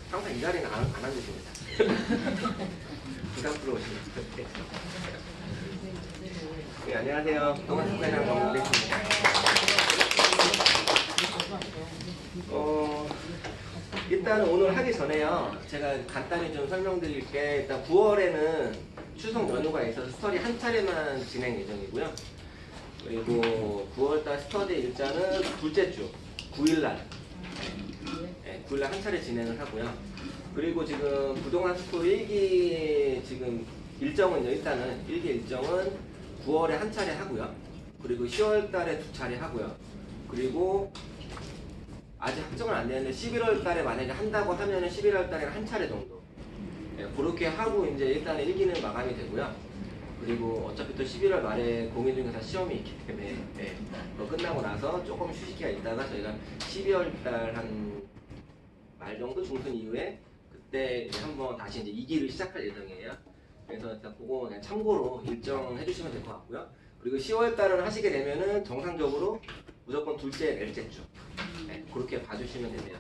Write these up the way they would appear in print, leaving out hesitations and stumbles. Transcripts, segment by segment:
항상 이 자리는 안 앉으십니다. 부담스러우시면. 네, 안녕하세요. 동아스쿠에랑 정문대입니다. 일단 오늘 하기 전에요. 제가 간단히 좀 설명드릴게. 일단 9월에는 추석 연휴가 있어서 스터디 한 차례만 진행 예정이고요. 그리고 9월달 스터디 일자는 둘째 주 9일날 9일날 한 차례 진행을 하고요. 그리고 지금 부동산 스쿨 1기 지금 일정은요. 일단은 1기 일정은 9월에 한 차례 하고요. 그리고 10월달에 2차례 하고요. 그리고 아직 확정은 안 되는데 11월달에 만약에 한다고 하면은 11월달에는 한 차례 정도 그렇게 하고 이제 일단은 1기는 마감이 되고요. 그리고 어차피 또 11월 말에 공인중개사 시험이 있기 때문에 그거 끝나고 나서 조금 휴식기가 있다가 저희가 12월달 한 말 정도 중순 이후에 그때 이제 한번 다시 이제 2기를 시작할 예정이에요. 그래서 일단 그거 그냥 참고로 일정해 주시면 될 것 같고요. 그리고 10월달을 하시게 되면은 정상적으로 무조건 둘째, 넷째 주 그렇게 봐주시면 되네요.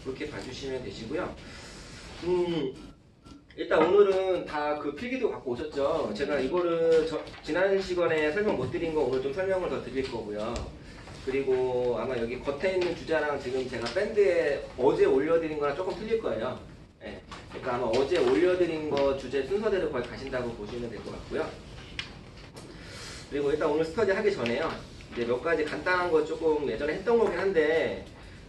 그렇게 봐주시면 되시고요. 일단 오늘은 다 그 필기도 갖고 오셨죠. 제가 이거를 지난 시간에 설명 못 드린 거 오늘 좀 설명을 더 드릴 거고요. 그리고 아마 여기 겉에 있는 주자랑 지금 제가 밴드에 어제 올려드린 거랑 조금 틀릴 거예요. 그러니까 아마 어제 올려드린 거 주제 순서대로 거의 가신다고 보시면 될 것 같고요. 그리고 일단 오늘 스터디 하기 전에요. 이제 몇 가지 간단한 거 조금 예전에 했던 거긴 한데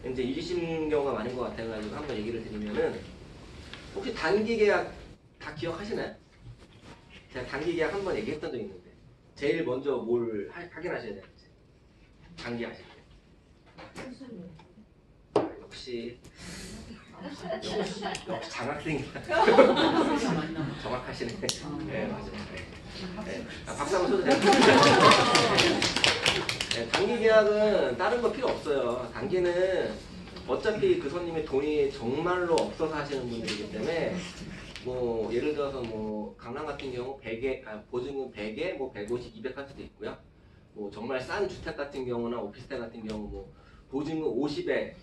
이제 잊으신 경우가 많은 것 같아가지고 한번 얘기를 드리면은 혹시 단기 계약 다 기억하시나요? 제가 단기 계약 한번 얘기했던 적이 있는데 제일 먼저 뭘 확인하셔야 되는지 단기 하실 때 역시 장학생이다. 정확하시네. 네, 맞아요. 네. 박수 한번 쳐도 돼요. 네, 단기 계약은 다른 거 필요 없어요. 단기는 어차피 그 손님의 돈이 정말로 없어서 하시는 분들이기 때문에 뭐 예를 들어서 뭐 강남 같은 경우 100에 보증금 100에 뭐 150, 200 할 수도 있고요. 뭐 정말 싼 주택 같은 경우나 오피스텔 같은 경우 뭐 보증금 50에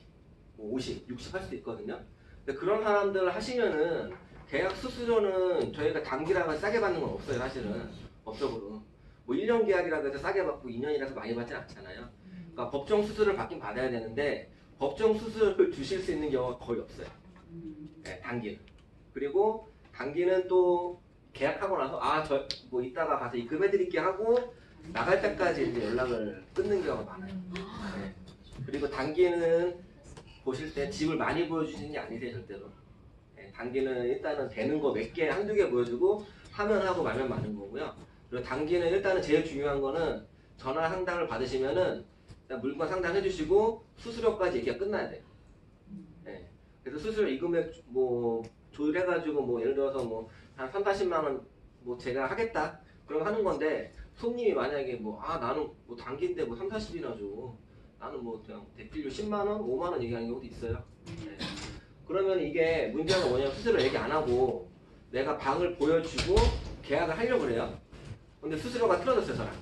뭐 50, 60 할 수도 있거든요. 근데 그런 사람들 하시면은 계약 수수료는 저희가 단기라고 싸게 받는 건 없어요. 사실은 법적으로 뭐 1년 계약이라고 해서 싸게 받고 2년이라서 많이 받진 않잖아요. 그러니까 법정 수수료를 받긴 받아야 되는데 법정 수수료를 주실 수 있는 경우가 거의 없어요. 네, 단기는. 그리고 단기는 또 계약하고 나서 저 뭐 이따가 가서 입금해드릴게 하고 나갈 때까지 이제 연락을 끊는 경우가 많아요. 네. 그리고 단기는 보실 때 집을 많이 보여주시는 게 아니세요, 절대로. 네, 단기는 일단은 되는 거 몇 개, 한두 개 보여주고 하면 하고 말면 많은 거고요. 그리고 단기는 일단은 제일 중요한 거는 전화 상담을 받으시면은 일단 물건 상담해 주시고 수수료까지 얘기가 끝나야 돼요. 네. 그래서 수수료 이 금액 뭐 조율해가지고 뭐 예를 들어서 뭐 한 3, 40만 원 뭐 제가 하겠다 그럼 하는 건데 손님이 만약에 뭐 나는 뭐 단기인데 뭐 3, 40이나 줘 나는 뭐 그냥 대필료 10만 원, 5만 원 얘기하는 경우도 있어요. 네. 그러면 이게 문제가 뭐냐면 수수료 얘기 안 하고 내가 방을 보여주고 계약을 하려고 그래요. 근데 수수료가 틀어졌어요. 저랑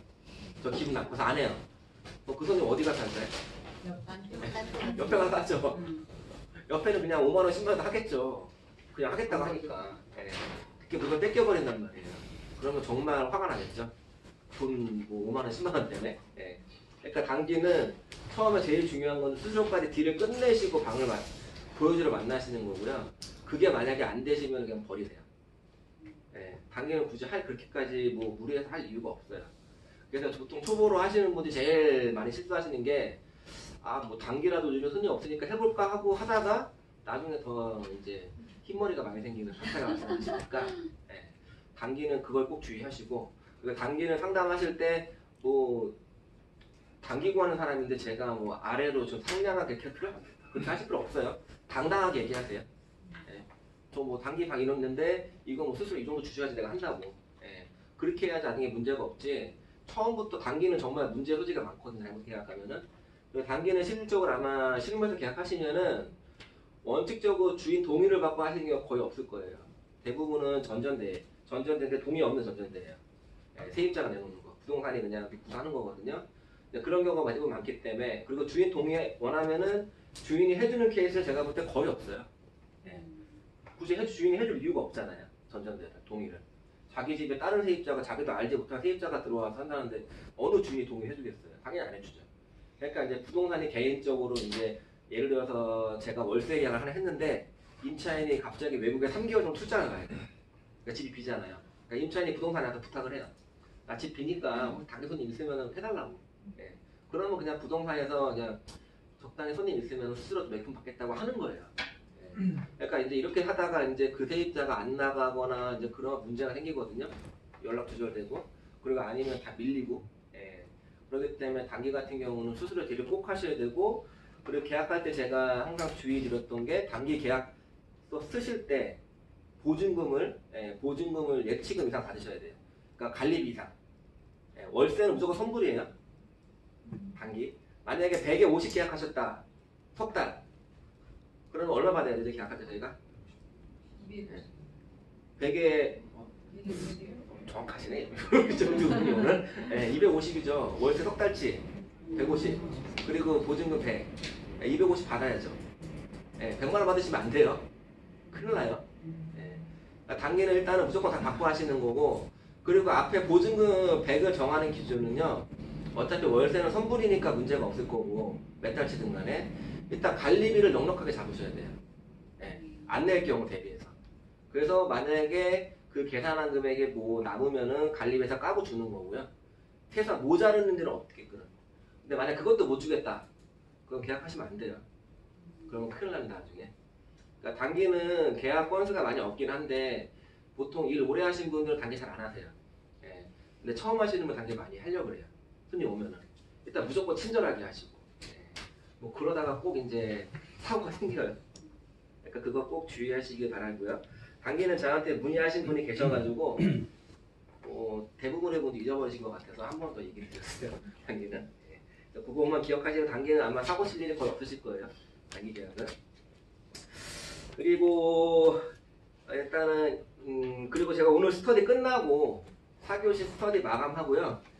저 기분 나빠서 안 해요. 그 손님 어디 가서 할까요? 옆에 가서 하죠. 옆에는 그냥 5만 원, 10만 원 하겠죠. 그냥 하겠다고 하니까. 네. 그렇게 물건 뺏겨버린단 말이에요. 그러면 정말 화가 나겠죠. 돈 뭐 5만 원, 10만 원 때문에. 네. 그러니까 단기는 처음에 제일 중요한 건 수수료까지 딜을 끝내시고 방을 보여주러 만나시는 거고요. 그게 만약에 안 되시면 그냥 버리세요. 네. 단기는 굳이 그렇게까지 뭐 무리해서 할 이유가 없어요. 그래서 보통 초보로 하시는 분들이 제일 많이 실수하시는 게 뭐 단기라도 요즘 손이 없으니까 해볼까 하고 하다가 나중에 더 이제 흰머리가 많이 생기는 상태가 발생하시니까 단기는 그걸 꼭 주의하시고 그리고 단기는 상담하실 때 뭐 단기 구하는 사람인데 제가 뭐 아래로 좀 상냥하게 그렇게 하실 필요 없어요. 당당하게 얘기하세요. 저 뭐 단기 방 이렇는데 이거 뭐 스스로 이 정도 주셔야지 내가 한다고. 그렇게 해야지 나중에 문제가 없지. 처음부터 단기는 정말 문제 소지가 많거든요. 잘못 계약하면은. 단기는 실질적으로 아마 실무에서 계약하시면은 원칙적으로 주인 동의를 받고 하시는 경우가 거의 없을 거예요. 대부분은 전전대인데 동의 없는 전전대예요. 세입자가 내놓는 거. 부동산이 그냥 구사하는 거거든요. 그런 경우가 많기 때문에 그리고 주인 동의 원하면은 주인이 해주는 케이스를 제가 볼 때 거의 없어요. 예. 굳이 주인이 해줄 이유가 없잖아요. 전전제는 동의를. 자기 집에 다른 세입자가 자기도 알지 못한 세입자가 들어와서 한다는데 어느 주인이 동의해주겠어요? 당연히 안 해주죠. 그러니까 이제 부동산이 개인적으로 이제 예를 들어서 제가 월세 계약을 하나 했는데 임차인이 갑자기 외국에 3개월 정도 출장을 가야 돼요. 그러니까 집이 비잖아요. 그러니까 임차인이 부동산에 가서 부탁을 해요. 나 집 비니까 당일 손님 있으면 해달라고. 예. 그러면 그냥 부동산에서 그냥 적당히 손님 있으면 스스로 매품 받겠다고 하는 거예요. 예. 그러니까 이제 이렇게 하다가 이제 그 세입자가 안 나가거나 이제 그런 문제가 생기거든요. 연락 두절되고 그리고 아니면 다 밀리고. 예. 그렇기 때문에 단기 같은 경우는 수수료 대리 꼭 하셔야 되고 그리고 계약할 때 제가 항상 주의 드렸던 게 단기 계약서 쓰실 때 보증금을 예치금 이상 받으셔야 돼요. 그러니까 관리비 이상. 예. 월세는 무조건 선불이에요. 단기. 만약에 100에 50 계약하셨다. 석 달. 그러면 얼마 받아야 되죠? 계약할 때 저희가? 100에 정확하시네. 오늘 250이죠. 월세 석 달치 150. 그리고 보증금 100. 250 받아야죠. 100만 원 받으시면 안 돼요. 큰일 나요. 단기는 일단은 무조건 다 받고 하시는 거고 그리고 앞에 보증금 100을 정하는 기준은요. 어차피 월세는 선불이니까 문제가 없을 거고 몇 달치든 간에 일단 관리비를 넉넉하게 잡으셔야 돼요. 안 낼 경우 대비해서. 그래서 만약에 그 계산한 금액에 뭐 남으면은 관리비에서 까고 주는 거고요. 회사 모자르는 데는 없게끔. 근데 만약 그것도 못 주겠다. 그럼 계약하시면 안 돼요. 그러면 큰일 납니다 나중에. 그러니까 단기는 계약 건수가 많이 없긴 한데 보통 일 오래 하신 분들은 단기 잘 안 하세요. 근데 처음 하시는 분 단기 많이 하려고 그래요. 손님 오면은 일단 무조건 친절하게 하시고 뭐 그러다가 꼭 이제 사고가 생겨요. 그러니까 그거 꼭 주의하시길 바라고요. 단기는 저한테 문의하신 분이 계셔가지고 대부분의 분도 잊어버리신 것 같아서 한 번 더 얘기 드렸어요. 단기는 그것만 기억하시고 단기는 아마 사고 칠 일이 거의 없으실 거예요. 단기 계약은. 그리고 일단은 그리고 제가 오늘 스터디 끝나고 4교시 스터디 마감하고요.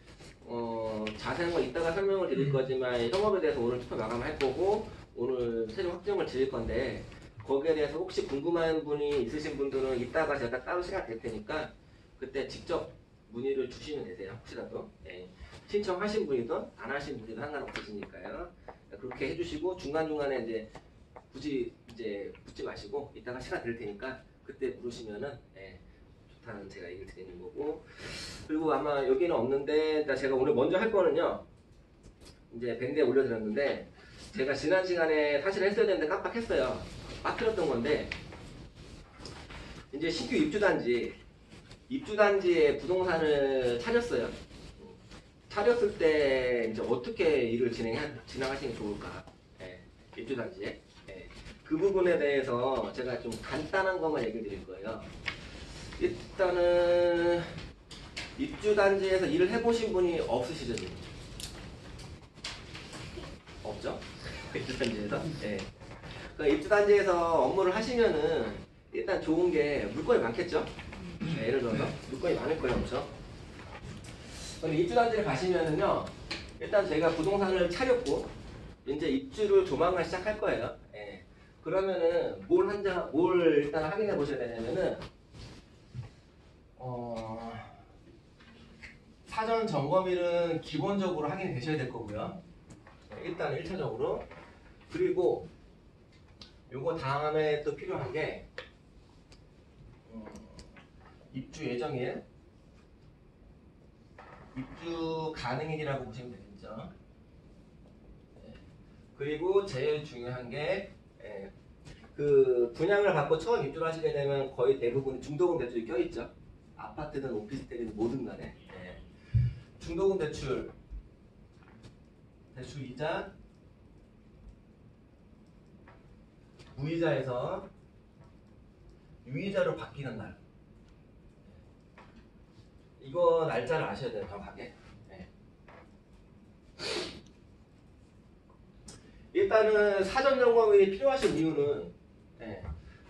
자세한 건 이따가 설명을 드릴 거지만 협업에 대해서 오늘 투표 마감할 거고 오늘 최종 확정을 드릴 건데 거기에 대해서 혹시 궁금한 분이 있으신 분들은 이따가 제가 따로 시간 될 테니까 그때 직접 문의를 주시면 되세요. 혹시라도 신청하신 분이든 안 하신 분이든 상관없으시니까요. 그렇게 해주시고 중간중간에 이제 굳이 이제 묻지 마시고 이따가 시간 될 테니까 그때 물으시면은 좋다는 제가 얘기를 드리는 거고 그리고 아마 여기는 없는데 일단 제가 오늘 먼저 할 거는요 이제 밴드에 올려드렸는데 제가 지난 시간에 사실 했어야 되는데 깜빡했어요. 빠뜨렸던 건데 이제 신규 입주단지에 부동산을 차렸어요. 차렸을 때 이제 어떻게 일을 진행하시는 게 좋을까? 입주단지에 그 부분에 대해서 제가 좀 간단한 것만 얘기 드릴 거예요. 일단은 입주단지에서 일을 해보신 분이 없으시죠 지금? 없죠? 입주단지에서? 그러니까 입주단지에서 업무를 하시면은 일단 좋은 게 물건이 많겠죠? 예를 들어서 물건이 많을 거예요 엄청. 근데 입주단지를 가시면은요 일단 저희가 부동산을 차렸고 이제 입주를 조만간 시작할 거예요. 그러면은 뭘 일단 확인해 보셔야 되냐면은 사전 점검일은 기본적으로 확인이 되셔야 될 거고요. 일단 1차적으로. 그리고 요거 다음에 또 필요한 게 입주 예정일, 입주 가능일이라고 보시면 되겠죠. 그리고 제일 중요한 게 그 분양을 받고 처음 입주를 하시게 되면 거의 대부분 중도금 대출이 껴있죠. 아파트든 오피스텔이든 뭐든 간에 중도금 대출 이자 무이자에서 유이자로 바뀌는 날 이거 날짜를 아셔야 돼요 정확하게. 일단은 사전 점검이 필요하신 이유는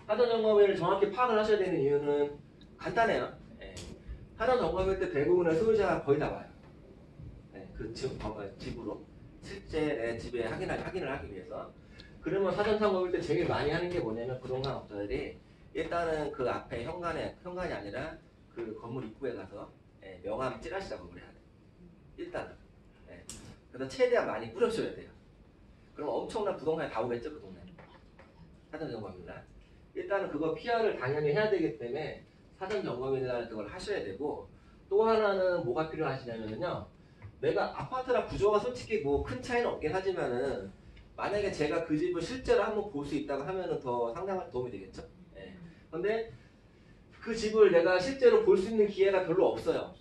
사전 점검을 정확히 파악을 하셔야 되는 이유는 간단해요. 사전 점검일 때 대부분의 소유자가 거의 다 와요. 그 집으로 실제 내 집에 확인을 하기 위해서. 그러면 사전 점검일 때 제일 많이 하는 게 뭐냐면 부동산 업자들이 일단은 그 앞에 현관이 아니라 그 건물 입구에 가서 명함 찌라시 작업을 해야 돼. 일단은. 그래서 최대한 많이 뿌려줘야 돼요. 그럼 엄청난 부동산이 다 오겠죠, 그 동네. 사전 점검일날. 일단은 그거 PR을 당연히 해야 되기 때문에 사전 점검일날 그걸 하셔야 되고, 또 하나는 뭐가 필요하시냐면요. 내가 아파트랑 구조가 솔직히 뭐 큰 차이는 없긴 하지만은 만약에 제가 그 집을 실제로 한번 볼 수 있다고 하면은 더 상당한 도움이 되겠죠. 근데 그 집을 내가 실제로 볼 수 있는 기회가 별로 없어요.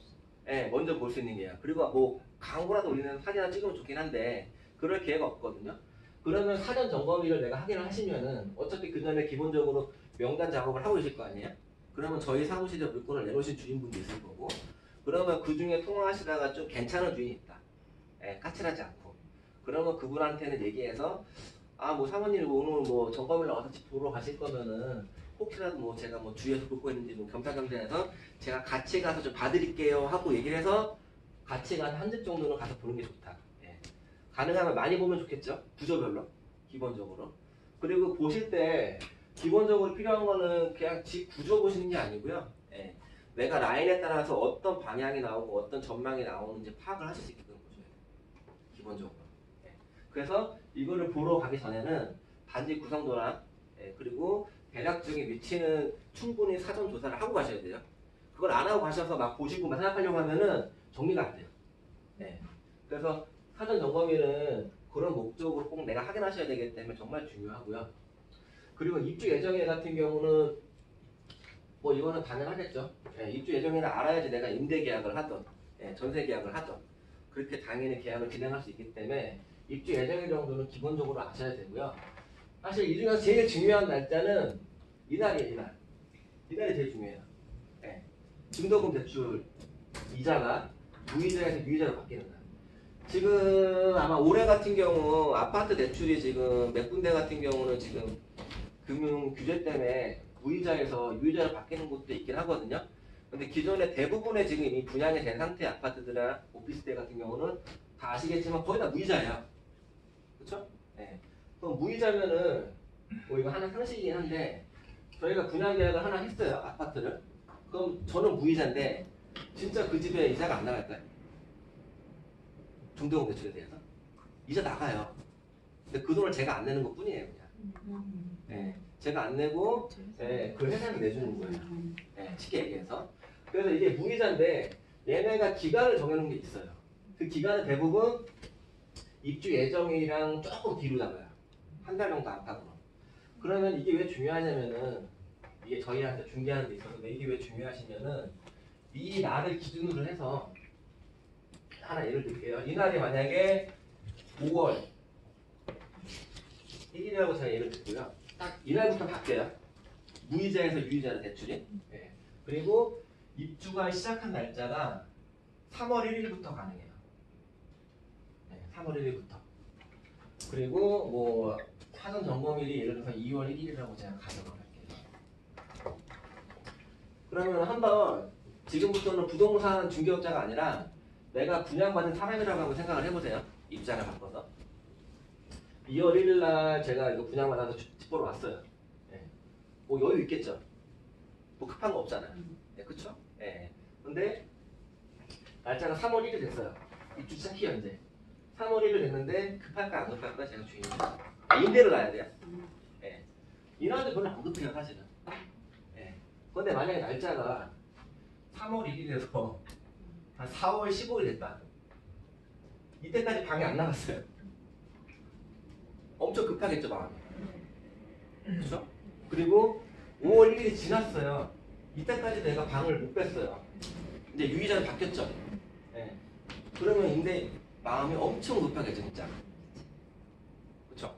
먼저 볼 수 있는 기회가. 그리고 뭐 광고라도 우리는 사진 하나 찍으면 좋긴 한데 그럴 기회가 없거든요. 그러면 사전 점검일을 내가 확인을 하시면은 어차피 그 전에 기본적으로 명단 작업을 하고 계실 거 아니에요? 그러면 저희 사무실에 물건을 내놓으신 주인분도 있을 거고, 그러면 그 중에 통화하시다가 좀 괜찮은 주인이 있다. 까칠하지 않고. 그러면 그분한테는 얘기해서 뭐 사모님 오늘 뭐 점검일 나와서 집 보러 가실 거면은 혹시라도 뭐 제가 뭐 주위에서 보고 있는지 뭐 겸사겸사해서 제가 같이 가서 좀 봐드릴게요 하고 얘기를 해서 같이 가서 한 집 정도는 가서 보는 게 좋다. 가능하면 많이 보면 좋겠죠. 구조별로 기본적으로. 그리고 보실 때 기본적으로 필요한 거는 그냥 집 구조 보시는 게 아니고요. 내가 라인에 따라서 어떤 방향이 나오고 어떤 전망이 나오는지 파악을 하실 수 있게끔 보셔야 돼요. 기본적으로. 그래서 이거를 보러 가기 전에는 단지 구성도랑 그리고 대략적인 위치는 충분히 사전 조사를 하고 가셔야 돼요. 그걸 안 하고 가셔서 막 보시고만 생각하려고 하면은 정리가 안 돼요. 그래서 사전 점검일은 그런 목적으로 꼭 내가 확인하셔야 되기 때문에 정말 중요하고요. 그리고 입주 예정일 같은 경우는 뭐 이거는 당연하겠죠. 입주 예정일을 알아야지 내가 임대 계약을 하던 전세 계약을 하던 그렇게 당연히 계약을 진행할 수 있기 때문에 입주 예정일 정도는 기본적으로 아셔야 되고요. 사실 이 중에서 제일 중요한 날짜는 이날이에요. 이날이 제일 중요해요. 증거금 대출 이자가 무이자에서 유이자로 바뀌는 날. 지금 아마 올해 같은 경우 아파트 대출이 지금 몇 군데 같은 경우는 지금 금융 규제 때문에 무이자에서 유이자로 바뀌는 곳도 있긴 하거든요. 근데 기존에 대부분의 지금 이미 분양이 된 상태의 아파트들이나 오피스텔 같은 경우는 다 아시겠지만 거의 다 무이자예요. 그렇죠? 그럼 무이자면은 뭐 이거 하나 상식이긴 한데 저희가 분양 계약을 하나 했어요. 아파트를. 그럼 저는 무이자인데 진짜 그 집에 이자가 안 나갈까요? 중도금 대출에 대해서 이자 나가요. 근데 그 돈을 제가 안 내는 것 뿐이에요, 그냥. 제가 안 내고 그 회사는 내주는 거예요. 쉽게 얘기해서. 그래서 이게 무이자인데 얘네가 기간을 정해놓은 게 있어요. 그 기간은 대부분 입주 예정일이랑 조금 뒤로 잡아요. 한 달 정도 안팎으로. 그러면 이게 왜 중요하냐면은 이게 저희한테 중개하는 데 있어서 이게 왜 중요하시면은 이 날을 기준으로 해서 하나 예를 들게요. 이 날이 만약에 5월 1일이라고 제가 예를 들고요. 딱 이날부터 바뀌어요. 무이자에서 유이자로 대출이. 그리고 입주가 시작한 날짜가 3월 1일부터 가능해요. 3월 1일부터. 그리고 뭐 사전 점검일이 예를 들어서 2월 1일이라고 제가 가정을 할게요. 그러면 한번 지금부터는 부동산 중개업자가 아니라 내가 분양받은 사람이라고 한번 생각을 해보세요. 입자를 바꿔서. 2월 1일 날 제가 이거 분양받아서 집 보러 왔어요. 뭐 여유 있겠죠? 뭐 급한 거 없잖아요. 그쵸? 근데 날짜가 3월 1일 됐어요. 입주 시작이 현재. 3월 1일 됐는데 급할까 안 급할까 제가 주인이. 임대를 가야 돼요. 이날도 별로 안 급해요, 사실은. 근데 만약에 날짜가 3월 1일에서 한 4월 15일 됐다. 이때까지 방이 안 나갔어요. 엄청 급하겠죠, 마음이. 그렇죠? 그리고 5월 1일이 지났어요. 이때까지 내가 방을 못 뺐어요. 이제 유이자는 바뀌었죠. 그러면 임대 마음이 엄청 급하겠죠, 진짜. 그렇죠?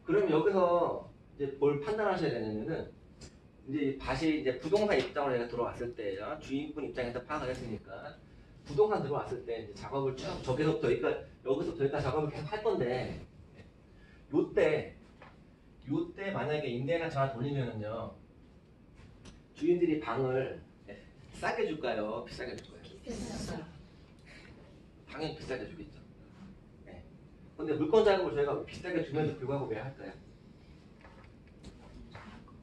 그럼 여기서 이제 뭘 판단하셔야 되냐면은 이제 다시 이제 부동산 입장으로 내가 들어왔을 때요. 주인분 입장에서 파악을 했으니까 부동산 들어왔을 때 이제 작업을 쭉 저기서부터 여기서부터 작업을 계속 할 건데 요때 만약에 임대나 전화 돌리면은요 주인들이 방을 싸게 줄까요? 비싸게 줄까요? 비싸요. 당연히 비싸게 주겠죠. 네. 근데 물건 자금을 저희가 비싸게 줌에도 불구하고 왜 할까요?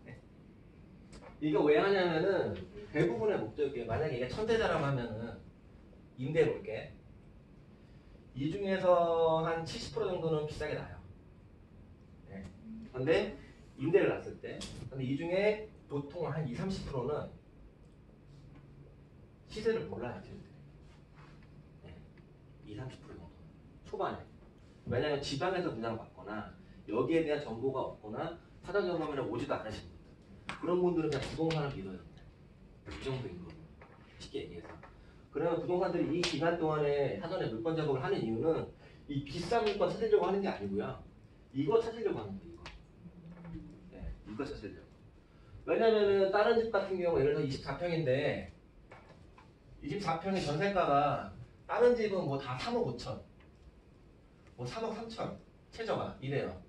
네. 이거 왜 하냐면은 대부분의 목적이 만약에 이게 천대자라고 하면은 임대 볼게. 이 중에서 한 70% 정도는 비싸게 나요. 네. 근데 임대를 놨을 때, 근데 이 중에 보통 한 20, 30%는 시세를 몰라요. 네. 20, 30% 정도. 초반에. 왜냐하면 지방에서 분양받거나 여기에 대한 정보가 없거나 사전 점검이나 오지도 않으신 분들. 그런 분들은 그냥 부동산을 믿어야 됩니다. 이 정도인 거예요. 쉽게 얘기해서. 그러면 부동산들이 이 기간 동안에 사전에 물건 작업을 하는 이유는 이 비싼 물건 찾으려고 하는 게 아니고요. 이거 찾으려고 하는 거예요. 이거. 네, 이거 찾으려고. 왜냐면은 다른 집 같은 경우 예를 들어 24평인데 24평의 전세가가 다른 집은 뭐 다 3억 5천, 뭐 3억 3천 최저가 이래요.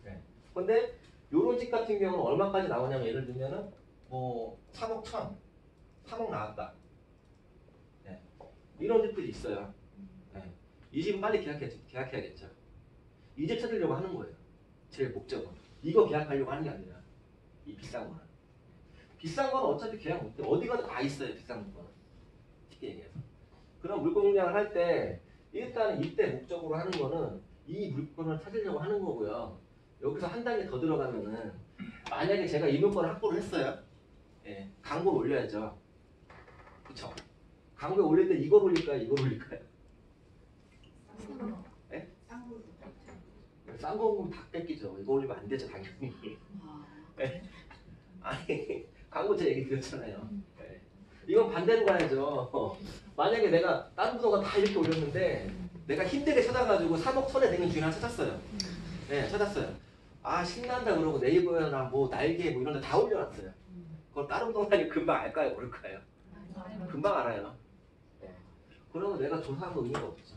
네. 근데 요런 집 같은 경우는 얼마까지 나오냐면 예를 들면은 뭐 3억 1천, 3억 나왔다. 네. 이런 집들이 있어요. 네. 이 집은 빨리 계약해야겠죠. 이 집 찾으려고 하는 거예요. 제 목적은. 이거 계약하려고 하는 게 아니라 이 비싼 거는. 비싼 거는 어차피 계약 못해. 어디 가도 다 있어요. 비싼 물건은. 쉽게 얘기해서. 그럼 물건 공략을 할 때 일단 이때 목적으로 하는 거는 이 물건을 찾으려고 하는 거고요. 여기서 한 단계 더 들어가면은 만약에 제가 이 물건을 확보를 했어요. 예, 광고를 올려야죠. 그쵸? 광고에 올릴 때 이걸 올릴까요? 이걸 올릴까요? 예? 싼 거 다 뺏기죠. 이거 올리면 안 되죠, 당연히. 예? 아니, 광고 제 얘기 드렸잖아요. 예. 이건 반대로 가야죠. 만약에 내가 다른 부서가 다 이렇게 올렸는데 내가 힘들게 찾아가지고 3억 손에 내는 주인 하나 찾았어요. 네, 찾았어요. 아, 신난다 그러고 네이버나 뭐 날개 뭐 이런 데 다 올려놨어요. 그걸 다른 부동산이 금방 알까요? 모를까요? 금방 알아요. 네. 그러면 내가 조사한 거 의미가 없죠.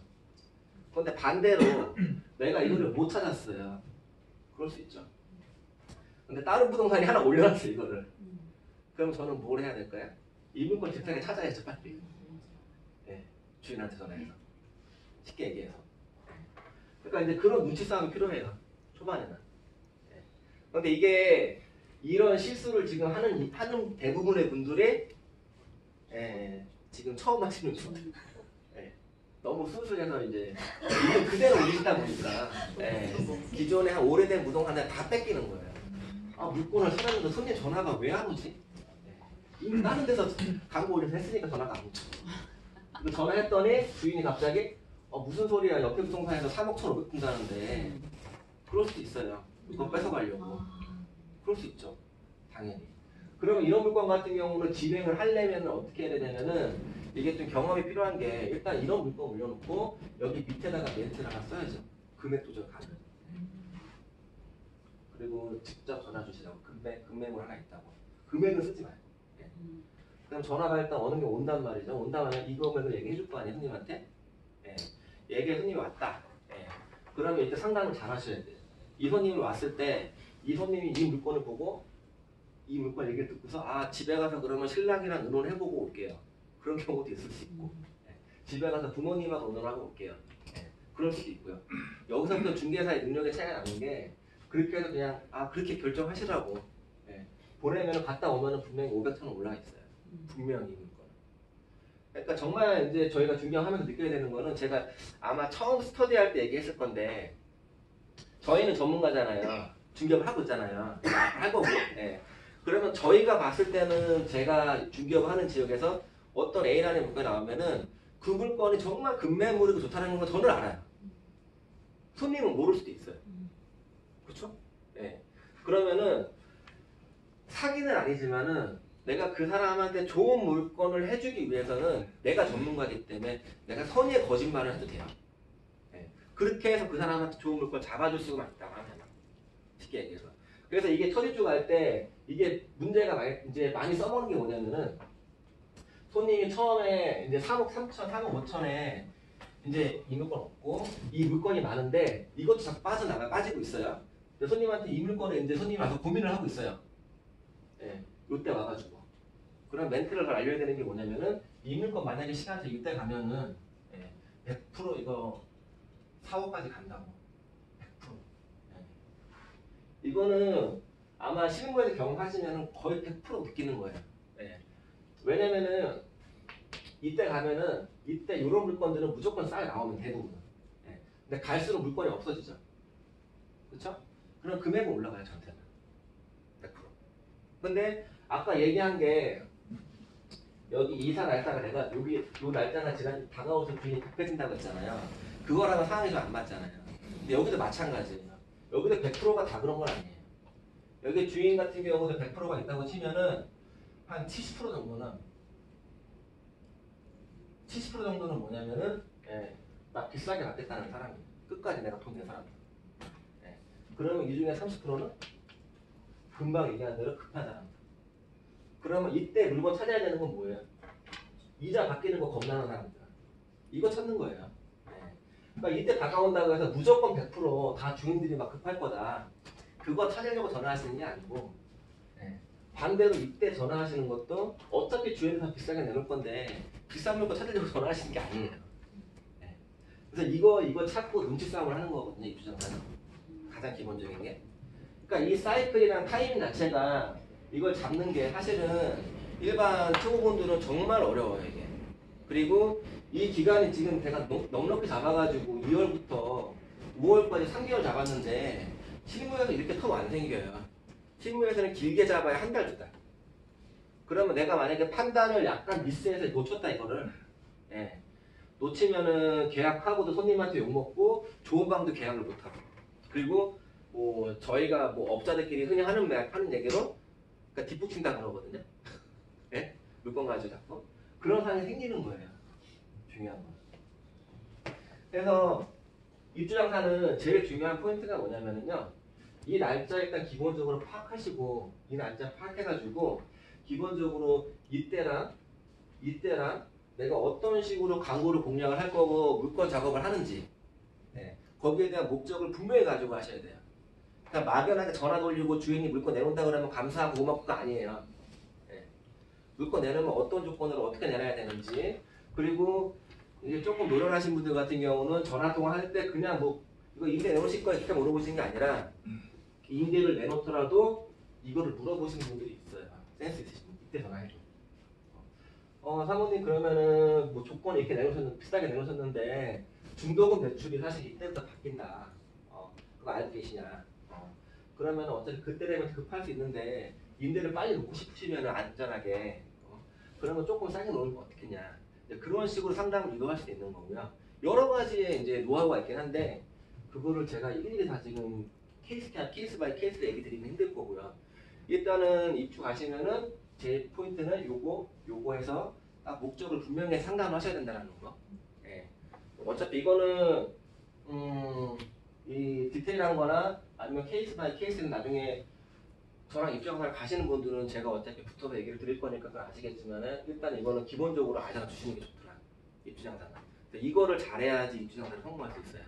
그런데 반대로 내가 이거를 못 찾았어요. 그럴 수 있죠. 근데 다른 부동산이 하나 올려놨어요, 이거를. 그럼 저는 뭘 해야 될까요? 이 물건 집사게 찾아야죠, 빨리. 네, 주인한테 전화해서. 쉽게 얘기해서. 그러니까 이제 그런 눈치 싸움이 필요해요. 초반에는. 네. 그런데 이게 이런 실수를 지금 하는 대부분의 분들이 지금 처음 하시는 분들. 너무 순수해서 이제 이거 그대로 올리다 보니까 기존에 한 오래된 부동산을 다 뺏기는 거예요. 아, 물건을 사놨는데 손님 전화가 왜 안 오지? 이미 다른 데서 광고 올려서 했으니까 전화가 안 오죠. 전화했더니 주인이 갑자기 무슨 소리야, 옆에 부동산에서 3억 1,500 푼다는데. 그럴 수도 있어요. 물건 뺏어가려고. 그럴 수 있죠. 당연히. 그러면 이런 물건 같은 경우는 진행을 하려면 어떻게 해야 되냐면은 이게 좀 경험이 필요한 게 일단 이런 물건 올려놓고 여기 밑에다가 멘트를 하나 써야죠. 금액 도저 가능. 그리고 직접 전화 주시라고. 금매물 하나 있다고. 금액은 쓰지 말고. 그럼 전화가 일단 어느 게 온단 말이죠. 온다 하면 이거 금액을 얘기해 줄 거 아니에요, 손님한테? 얘기해 손님이 왔다. 그러면 이때 상담을 잘 하셔야 돼요. 이 손님이 왔을 때 이 손님이 이 물건을 보고 이 물건 얘기를 듣고서 아, 집에 가서 그러면 신랑이랑 의논해보고 올게요. 그런 경우도 있을 수 있고 집에 가서 부모님하고 의논하고 올게요. 그럴 수도 있고요. 여기서부터 중개사의 능력의 차이가 나는 게 그렇게 해서 그냥 그렇게 결정하시라고 보내면 갔다 오면 분명히 500,000원 올라가 있어요. 분명히 물건. 그러니까 정말 이제 저희가 중개하면서 느껴야 되는 거는 제가 아마 처음 스터디할 때 얘기했을 건데 저희는 전문가잖아요. 중개업을 하고 있잖아요. 할 거고. 그러면 저희가 봤을 때는 제가 중개업을 하는 지역에서 어떤 A라는 물건이 나오면은 그 물건이 정말 급매물이고 좋다는 건 저는 알아요. 손님은 모를 수도 있어요. 그렇죠? 그러면은 사기는 아니지만은 내가 그 사람한테 좋은 물건을 해주기 위해서는 내가 전문가이기 때문에 내가 선의의 거짓말을 해도 돼요. 그렇게 해서 그 사람한테 좋은 물건을 잡아줄 수가 있다고 하면 쉽게 얘기해서. 그래서 이게 터질줄 알 때 이게 문제가 이제 많이 써먹는 게 뭐냐면은 손님이 처음에 이제 3억 3천, 3억 5천에 이제 이 물건 없고 이 물건이 많은데 이것도 자꾸 빠지고 있어요. 근데 손님한테 이 물건을 이제 손님이 와서 고민을 하고 있어요. 요때 와가지고. 그럼 멘트를 알려야 되는 게 뭐냐면은 이 물건 만약에 시간차 이때 가면은 100% 이거 4억까지 간다고. 100%. 네. 이거는 아마 실무에서 경험하시면 거의 100% 느끼는 거예요. 네. 왜냐면은 이때 가면은 이때 이런 물건들은 무조건 싸게 나오면 대부분. 네. 근데 갈수록 물건이 없어지죠. 그렇죠? 그럼 금액은 올라가요, 전체는. 100%. 근데 아까 얘기한 게 여기 이사 날짜가 내가 여기 요 날짜가 지난 다가오서 주인이 급해진다고 했잖아요. 그거랑은 상황이 좀 안 맞잖아요. 근데 여기도 마찬가지예요. 여기도 100%가 다 그런 건 아니에요. 여기 주인 같은 경우는 100%가 있다고 치면은 한 70% 정도는 70% 정도는 뭐냐면은 나 비싸게 받겠다는 사람이에요. 끝까지 내가 돈 낸 사람이에요. 그러면 이 중에 30%는 금방 얘기한 대로 급한 사람. 그러면 이때 물건 찾아야 되는 건 뭐예요? 이자 바뀌는 거 겁나는 사람들. 이거 찾는 거예요. 그러니까 이때 다가온다고 해서 무조건 100%다 주인들이 막 급할 거다. 그거 찾으려고 전화하시는 게 아니고 반대로 이때 전화하시는 것도 어차피 주인은 다 비싸게 내놓을 건데 비싼 물건 찾으려고 전화하시는 게 아니에요. 그래서 이거 찾고 눈치 싸움을 하는 거거든요. 입주장사는. 가장 기본적인 게. 그러니까 이 사이클이랑 타이밍 자체가 이걸 잡는 게 사실은 일반 초보분들은 정말 어려워요, 이게. 그리고 이 기간이 지금 제가 넉넉히 잡아가지고 2월부터 5월까지 3개월 잡았는데 실무에서 이렇게 텀 안 생겨요. 실무에서는 길게 잡아야 한 달, 2달. 그러면 내가 만약에 판단을 약간 미스해서 놓쳤다 이거를 놓치면은 계약하고도 손님한테 욕먹고 좋은 방도 계약을 못하고 그리고 뭐 저희가 뭐 업자들끼리 흔히 하는 얘기로 그러니까 뒷북친다 그러거든요. 네? 물건 가지고 자꾸 그런 상황이 생기는 거예요. 중요한 건. 그래서 입주장사는 제일 중요한 포인트가 뭐냐면요. 이 날짜 일단 기본적으로 파악하시고 이 날짜 파악해가지고 기본적으로 이때랑 내가 어떤 식으로 광고를 공략을 할 거고 물건 작업을 하는지 거기에 대한 목적을 분명히 가지고 하셔야 돼요. 그러니까 막연하게 전화 돌리고 주인이 물건 내놓는다 그러면 감사하고 고맙고가 아니에요. 물건 내놓으면 어떤 조건으로 어떻게 내놔야 되는지 그리고 이제 조금 노련하신 분들 같은 경우는 전화 통화할 때 그냥 뭐 이거 임대 내놓으실 거야 이렇게 물어보시는 게 아니라 임대를 내놓더라도 이거를 물어보시는 분들이 있어요. 센스 있으신 분 이때 전화해줘. 사모님 그러면은 뭐 조건이 이렇게 내놓으셨는데 비싸게 내놓으셨는데 중도금 대출이 사실 이때부터 바뀐다. 그거 알고 계시냐? 그러면 어차피 그때 되면 급할 수 있는데 임대를 빨리 놓고 싶으시면 안전하게 그러면 조금 싸게 놓는 거 어떻겠냐? 그런 식으로 상담을 유도할 수도 있는 거고요. 여러 가지의 이제 노하우가 있긴 한데 그거를 제가 일일이 다 지금 케이스 바이 케이스로 얘기 드리면 힘들 거고요. 일단은 입주 가시면은 제 포인트는 요거 해서 딱 목적을 분명히 상담하셔야 된다는 거. 어차피 이거는 이 디테일한 거나 아니면 케이스 바이 케이스는 나중에 저랑 입주장사를 가시는 분들은 제가 어차피 붙어서 얘기를 드릴 거니까 그걸 아시겠지만은 일단 이거는 기본적으로 알아주시는 게 좋더라. 입주장사는. 이거를 잘해야지 입주장사를 성공할 수 있어요.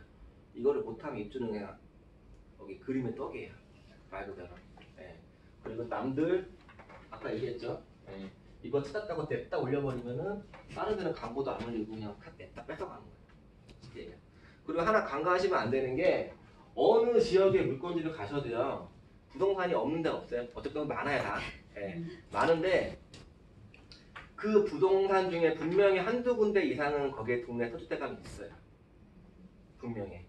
이거를 못하면 입주는 그냥 여기 그림의 떡이에요. 말 그대로. 그리고 남들 아까 얘기했죠. 이거 찾았다고 냅다 올려버리면은 다른 데는 광고도 안 올리고 그냥 냅다 뺏어가는 거예요. 그리고 하나 간과하시면 안 되는 게 어느 지역의 물건지를 가셔도요. 부동산이 없는 데가 없어요. 어쨌든 많아요 다. 많은데 그 부동산 중에 분명히 한두 군데 이상은 거기에 동네 터줏대감이 있어요. 분명히.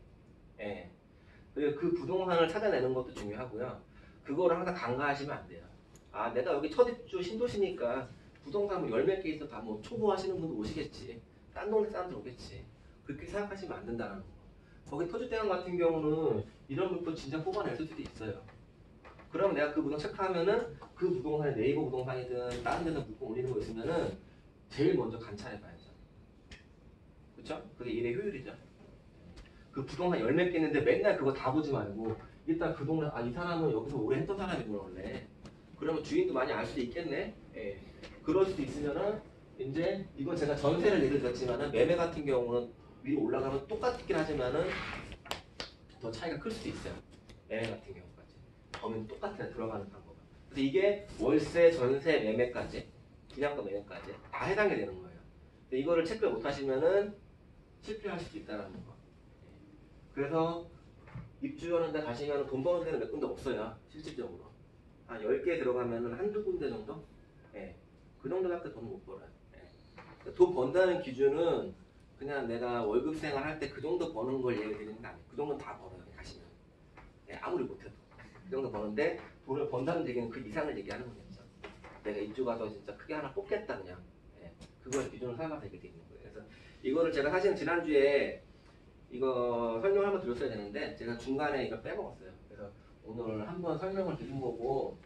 그리고 그 부동산을 찾아내는 것도 중요하고요. 그거를 항상 간과하시면 안 돼요. 아 내가 여기 첫 입주 신도시니까 부동산 뭐 열 몇 개 있어 다 뭐 초보 하시는 분도 오시겠지. 딴 동네 사람들 오겠지. 그렇게 생각하시면 안 된다는 거. 거기 터줏대감 같은 경우는 이런 물건 진짜 뽑아낼 수도 있어요. 그럼 내가 그 부동산 체크하면은 그 부동산이 네이버 부동산이든 다른 데서 물건 올리는 거 있으면은 제일 먼저 관찰해봐야죠. 그쵸? 그게 일의 효율이죠. 그 부동산 열 몇 개 있는데 맨날 그거 다 보지 말고 일단 그 동네 이 사람은 여기서 오래 했던 사람이구나 원래. 그러면 주인도 많이 알 수도 있겠네. 그럴 수도 있으면은 이제 이건 제가 전세를 예를 들었지만은 매매 같은 경우는 위로 올라가면 똑같긴 하지만은 더 차이가 클 수도 있어요. 매매 같은 경우까지. 범위는 똑같아요. 들어가는 방법은. 그래서 이게 월세, 전세, 매매까지 분양가 매매까지 다 해당이 되는 거예요. 근데 이거를 체크를 못 하시면은 실패하실 수 있다는 거. 그래서 입주하는 데 가시면 돈 버는 데는 몇 군데 없어요. 실질적으로. 한 10개 들어가면 한두 군데 정도? 예. 그 정도밖에 돈을 못 벌어요. 예. 돈 번다는 기준은 그냥 내가 월급 생활 할 때 그 정도 버는 걸 예를 드리는 게 아니에요. 그 정도는 다 벌어요. 가시면. 예. 아무리 못해도. 그 정도 버는데 돈을 번다는 얘기는 그 이상을 얘기하는 거겠죠. 내가 입주 가서 진짜 크게 하나 뽑겠다 그냥. 예. 그걸 기준으로 삼아서 이렇게 돼 있는 거예요. 그래서 이거를 제가 사실은 지난주에 이거 설명을 한번 드렸어야 되는데 제가 중간에 이걸 빼먹었어요. 그래서 오늘 한번 설명을 드린 거고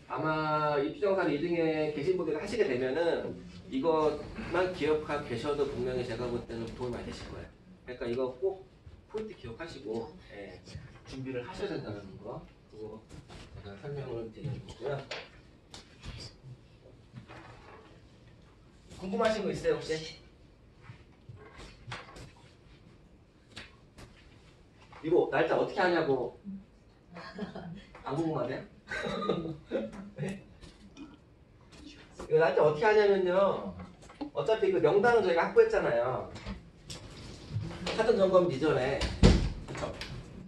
아마 입주정산 2등에 계신 분들이 하시게 되면은 이것만 기억하고 계셔도 분명히 제가 볼 때는 도움이 많이 되실 거예요. 그러니까 이거 꼭 포인트 기억하시고 예, 준비를 하셔야 된다는 거 그거 제가 설명을 드리는 거고요. 궁금하신 거 있어요 혹시? 이거 날짜 어떻게 하냐고 안 궁금하세요? 네? 이거 날짜 어떻게 하냐면요 어차피 그 명단은 저희가 확보했잖아요. 사전 점검 이전에 그쵸?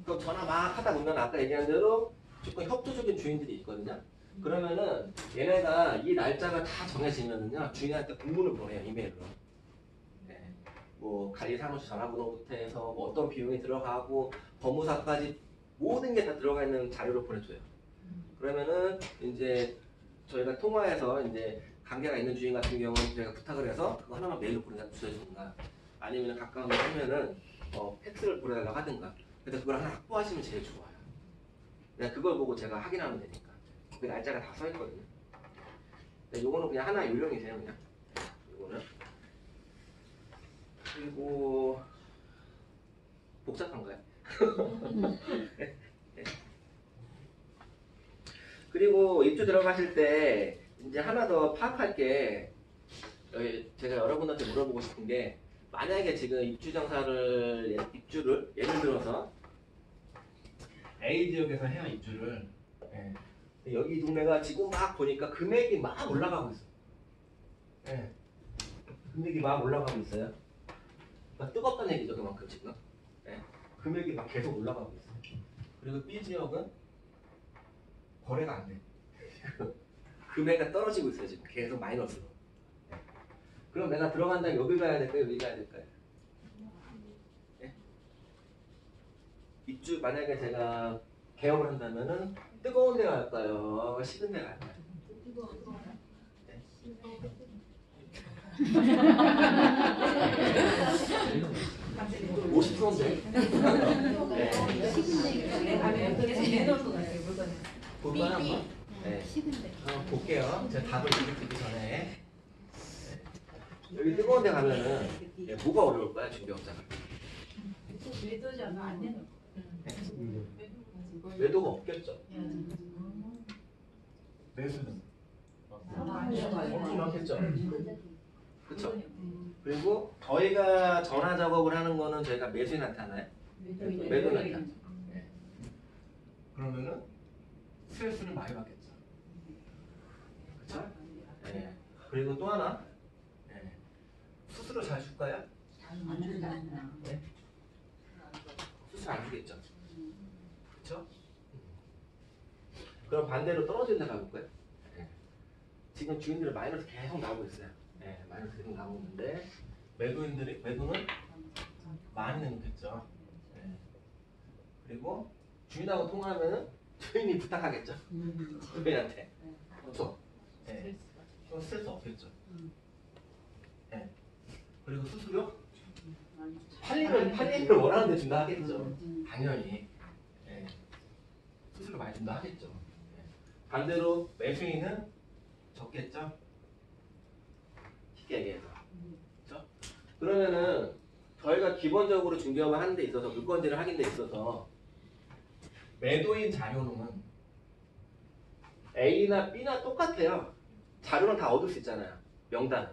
그럼 전화 막 하다 보면 아까 얘기한 대로 조금 협조적인 주인들이 있거든요. 그러면은 얘네가 이 날짜가 다 정해지면은요 주인한테 공문을 보내요 이메일로. 네. 뭐 관리 사무실 전화번호부터 해서 뭐 어떤 비용이 들어가고 법무사까지 모든 게 다 들어가 있는 자료를 보내줘요. 그러면은 이제 저희가 통화해서 이제 관계가 있는 주인 같은 경우는 저희가 부탁을 해서 그거 하나만 메일로 보내주든가 아니면 가까운 데 하면은 팩스를 보내달라고 하든가. 그래서 그걸 하나 확보하시면 제일 좋아요. 그냥 그걸 보고 제가 확인하면 되니까. 그 날짜가 다 써있거든요. 요거는 그냥 하나 요령이세요 그냥. 요거는. 그리고 복잡한가요? 네. 네. 그리고 입주 들어가실 때 이제 하나 더 파악할 게 제가 여러분한테 물어보고 싶은 게 만약에 지금 입주를 예를 들어서 A 지역에서 해야 입주를 예. 여기 동네가 지금 막 보니까 금액이 막 올라가고 있어. 예. 금액이 막 올라가고 있어요. 그러니까 뜨겁다는 얘기죠 그만큼 지금. 예. 금액이 막 계속 올라가고 있어요. 그리고 B 지역은 거래가 안 돼. 금액이 떨어지고 있어요 지금 계속 마이너스로. 그럼 내가 들어간 다음에 여기 가야 될까요? 여기 가야 될까요? 예? 입주 만약에 제가 개업을 한다면은 뜨거운 데 갈까요? 식은 데 갈까요? 네? 50%인데. 볼까요 한번? 네. 한번 볼게요. 제가 답을 드리기 전에. 여기 뜨거운 데 가면은 뭐가 어려울까요? 중개업자가? 외도자가 안 되는 외도가 없겠죠? 매수는? 엄청 많겠죠? 그쵸? 그리고 저희가 전화 작업을 하는 거는 저희가 매수에 나타나요? 매도 나타나죠. 네. 그러면은 스트레스를 많이 받겠죠? 그쵸? 네. 그리고 또 하나 네. 수수료 잘 줄까요? 네? 수수료 안 주겠죠? 그쵸? 그럼 반대로 떨어지는 데 가볼까요? 네. 지금 주인들은 마이너스 계속 나오고 있어요. 네, 마이너스 계속 나오고 있는데 매도는 많이 내놓겠죠. 네. 그리고 주인하고 통화하면은 주인이 부탁하겠죠. 주인한테. 그렇죠? 네. 그럼 스트레스 없겠죠. 네. 그리고 수수료? 팔리면 원하는 데 준다 하겠죠. 당연히. 네. 수수료 많이 준다 하겠죠. 네. 반대로 매수인은 적겠죠. 쉽게 얘기해서. 그렇죠? 그러면은 저희가 기본적으로 중개업을 하는 데 있어서 물건지를 하는 데 있어서 매도인 자료는 A나 B나 똑같아요. 자료는 다 얻을 수 있잖아요. 명단은.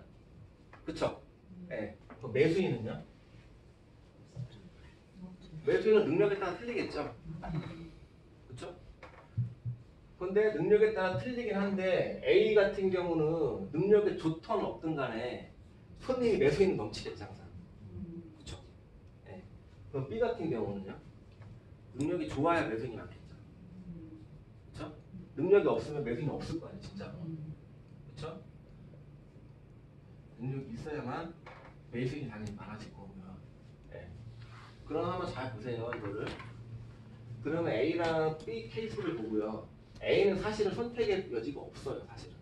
그쵸? 네. 매수인은요? 매수인은 능력에 따라 틀리겠죠? 그쵸? 근데 능력에 따라 틀리긴 한데 A 같은 경우는 능력이 좋든 없든 간에 손님이 매수인은 넘치겠죠 항상. 그럼 B 같은 경우는요? 능력이 좋아야 매수인이 많겠죠. 그렇죠? 능력이 없으면 매수인이 없을 거 아니에요, 진짜로. 그렇죠? 능력이 있어야만 매수인이 당연히 많아질 거고요. 네. 그럼 한번 잘 보세요, 이거를. 그러면 A랑 B 케이스를 보고요. A는 사실은 선택의 여지가 없어요, 사실은.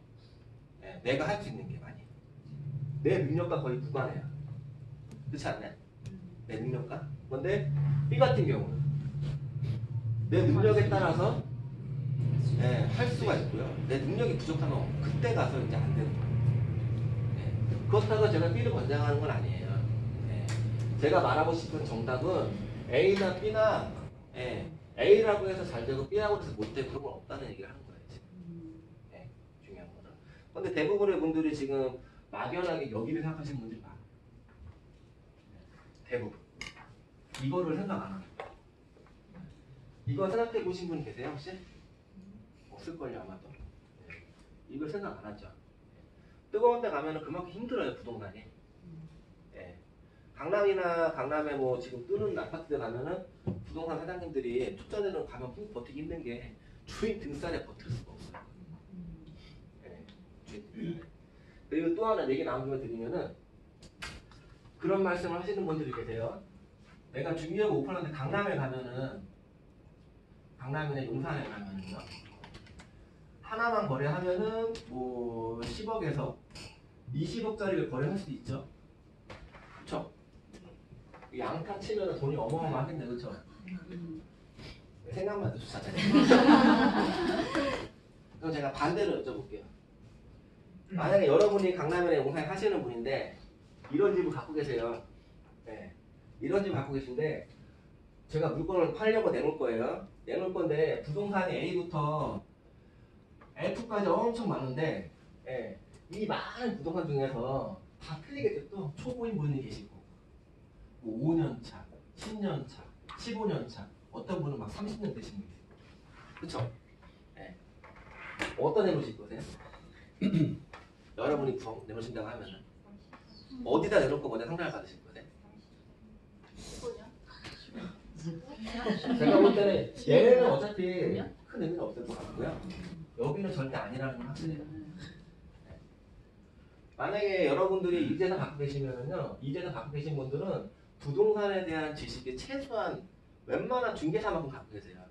네. 내가 할 수 있는 게 많이. 내 능력과 거의 무관해요. 그렇지 않나요? 내 능력과. 그런데 B 같은 경우는 내 능력에 따라서 할 수가 있고요. 내 능력이 부족하면 그때 가서 이제 안 되는 거예요. 그렇다고 제가 B를 권장하는 건 아니에요. 제가 말하고 싶은 정답은 A나 B나 A라고 해서 잘 되고 B라고 해서 못 되고 그런 건 없다는 얘기를 하는 거예요. 지금. 중요한 거는. 그런데 대부분의 분들이 지금 막연하게 여기를 생각하시는 분들이 많아요. 대부분. 이거를 생각 안 하는 거예요. 이거 생각해 보신 분 계세요 혹시? 없을걸요 아마도. 이걸 생각 안 하죠. 뜨거운 데 가면은 그만큼 힘들어요 부동산이. 강남에 뭐 지금 뜨는 아파트들 가면은 부동산 사장님들이 투자자들은 가면 버티기 힘든 게 주인 등살에 버틸 수가 없어요. 주인 등살에. 그리고 또 하나 얘기 나온 김에 드리면은 그런 말씀을 하시는 분들이 계세요. 내가 중개하고 오픈하는데 강남에 가면은 강남이나 용산에 가면은요 하나만 거래하면은 뭐 10억에서 20억짜리를 거래할 수도 있죠. 그렇죠? 양타 치면은 돈이 어마어마하겠네, 그렇죠? 생각만 해도 좋잖아요. 그럼 제가 반대로 여쭤볼게요. 만약에 여러분이 강남이나 용산에 사시는 분인데 이런 집을 갖고 계세요. 이런 집을 갖고 계신데 제가 물건을 팔려고 내놓을 거예요. 내놓을 건데 부동산이 A부터 F까지 엄청 많은데 이 많은 부동산 중에서 다 틀리겠죠. 또 초보인 분이 계시고 뭐 5년 차, 10년 차, 15년 차 어떤 분은 막 30년 되신 분이 있어요. 그렇죠? 어떤 내놓으실 거세요? 여러분이 부동 내놓으신다고 하면은 어디다 내놓고 먼저 상담을 받으실 거세요? 제가 볼 때는 얘는 어차피 큰 의미는 없을 것 같고요. 여기는 절대 아니라는 건 확실해요. 만약에 여러분들이 이재산 갖고 계시면은요, 이재산 갖고 계신 분들은 부동산에 대한 지식이 최소한 웬만한 중개사만큼 갖고 계세요.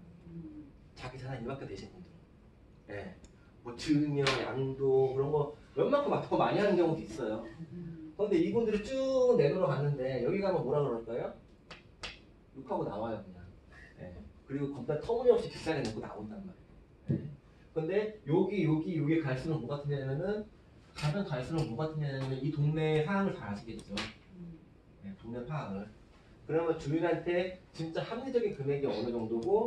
자기 자산 이만큼 되신 분들은. 뭐 증여, 양도 그런 거 웬만큼 더 많이 하는 경우도 있어요. 그런데 이분들이 쭉 내놓으러 갔는데 여기 가면 뭐라 그럴까요? 욕하고 나와요 그냥. 그리고 겁나 터무니없이 비싸게 내고 나온단 말이에요. 근데 여기 갈수록 뭐 같으냐면은 가면 갈수록 뭐 같으냐면 이 동네 상황을 잘 아시겠죠. 동네 파악을. 그러면 주민한테 진짜 합리적인 금액이 어느 정도고